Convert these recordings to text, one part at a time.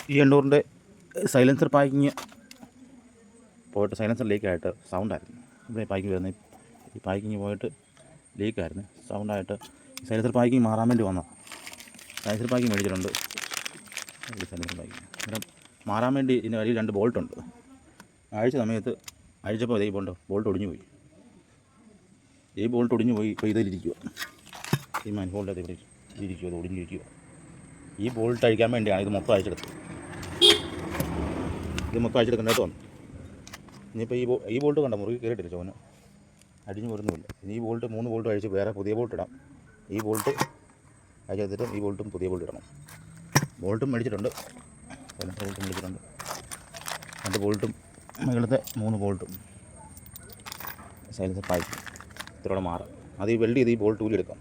ഈ എണ്ണൂറിൻ്റെ silencer packing പോയിട്ട് silencer ലീക്കായിട്ട് സൗണ്ടായിരുന്നു. ഇവിടെ പാക്കിങ് വരുന്നത് ഈ പാക്കിങ് പോയിട്ട് ലീക്കായിരുന്നു, സൗണ്ടായിട്ട് സൈലൻസർ പാക്കിങ് മാറാൻ വേണ്ടി വന്നതാണ്. സൈലൻസർ പാക്കിങ് മേടിച്ചിട്ടുണ്ട്. സൈലൻസർ പാക്കിങ് അന്നേരം മാറാൻ വേണ്ടി ഇതിന് അടിയിൽ 2 ബോൾട്ടുണ്ട്. അഴിച്ച സമയത്ത് അഴിച്ചപ്പോൾ ഇതേ ബോൾട്ട് ഒടിഞ്ഞു പോയി. ഈ ബോൾട്ട് ഒടിഞ്ഞു പോയി. ഇപ്പോൾ ഇതിലിരിക്കുക, ഈ മാൻഹോളിൻ്റെ ഇവിടെ ഇരിക്കുക, ഇത് ഒടിഞ്ഞിരിക്കുക. ഈ ബോൾട്ട് അഴിക്കാൻ വേണ്ടിയാണ് ഇത് മൊത്തം അഴിച്ചെടുത്തത്. ഇത് മൊത്തം അഴിച്ചെടുക്കേണ്ടതായിട്ട് വന്നു. ഇനിയിപ്പോൾ ഈ ബോൾട്ട് കണ്ട മുറുകി കയറിയിട്ടില്ല, ചോന് അടിഞ്ഞു പോരുന്നുമില്ല. ഇനി ഈ ബോൾട്ട് 3 ബോൾട്ട് അഴിച്ച് വേറെ പുതിയ ബോൾട്ട് ഇടാം. ഈ ബോൾട്ട് അഴിച്ചെടുത്തിട്ട് ഈ ബോൾട്ടും പുതിയ ബോൾട്ട് ഇടണം. ബോൾട്ടും മേടിച്ചിട്ടുണ്ട്, ബോൾട്ടും മേടിച്ചിട്ടുണ്ട്. 2 ബോൾട്ടും മുകളിലത്തെ 3 ബോൾട്ടും സൈലൻസർ പായ്ക്ക് ഇത്രയോടെ മാറാം. അത് ഈ വെൽഡ് ചെയ്ത് ഈ ബോൾട്ട് ഊരിയെടുക്കാം.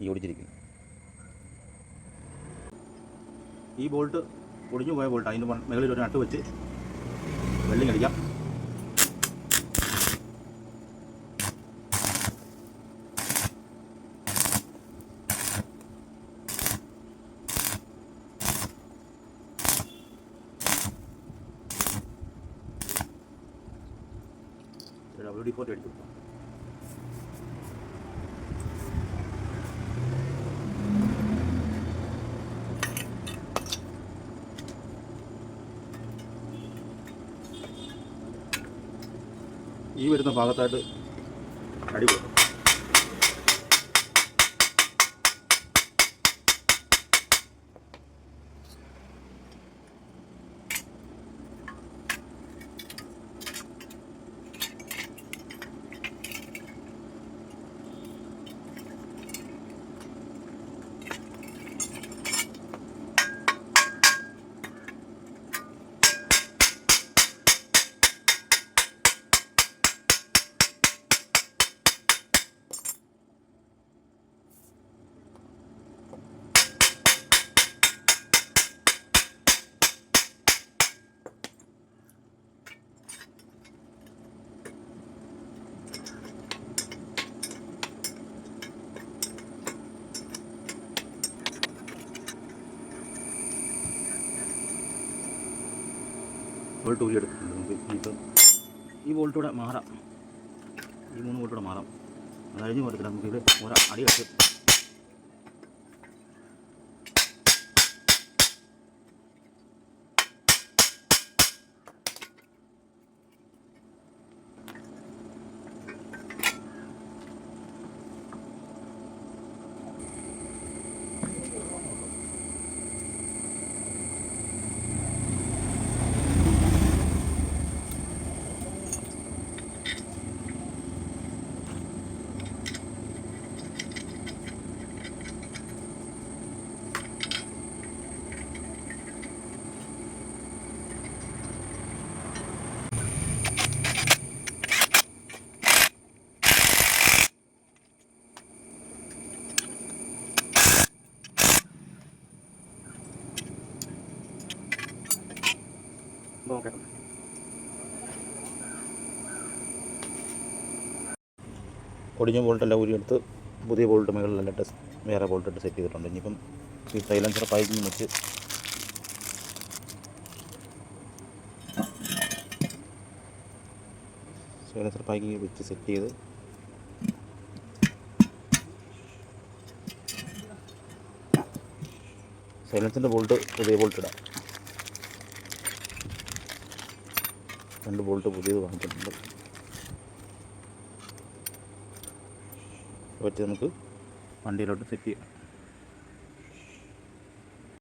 ഈ ഒടിച്ചിരിക്കും ഈ ബോൾട്ട് ഒടിഞ്ഞു പോയ ബോൾട്ട്. അതിൻ്റെ മുകളിൽ ഒരു നട്ട് വെച്ച് വെൽഡിങ് അടിക്കാം. WD-40 അടിച്ചു കൊടുക്കാം. ഈ വരുന്ന ഭാഗത്തായിട്ട് അടി കൊടുക്കും. ബോൾട്ട് ഊരിയെടുത്തിട്ടുണ്ട്. നമുക്ക് ഇപ്പം ഈ ബോൾട്ടൂടെ മാറാം. ഈ 3 ബോൾട്ടൂടെ മാറാം. അത് കഴിഞ്ഞ് പോരത്തില്ല. നമുക്കിത് ഒരു അടി വെച്ച് നോക്കാം. ഒടിഞ്ഞ ബോൾട്ടെല്ലാം ഊരിയെടുത്ത് പുതിയ ബോൾട്ട് മുകളിലെല്ലാം വേറെ ബോൾട്ട് ഇട്ട് സെറ്റ് ചെയ്തിട്ടുണ്ട്. ഇനിയിപ്പം ഈ സൈലൻസർ പൈപ്പിൽ വെച്ച് സൈലൻസർ പൈപ്പിൽ വെച്ച് സെറ്റ് ചെയ്ത് സൈലൻസറിൻ്റെ ബോൾട്ട് പുതിയ ബോൾട്ട് ഇടാം. 2 ബോൾട്ട് പുതിയത് വാങ്ങിച്ചിട്ടുണ്ട്. വെച്ച് നമുക്ക് വണ്ടിയിലോട്ട് സെറ്റ് ചെയ്യാം.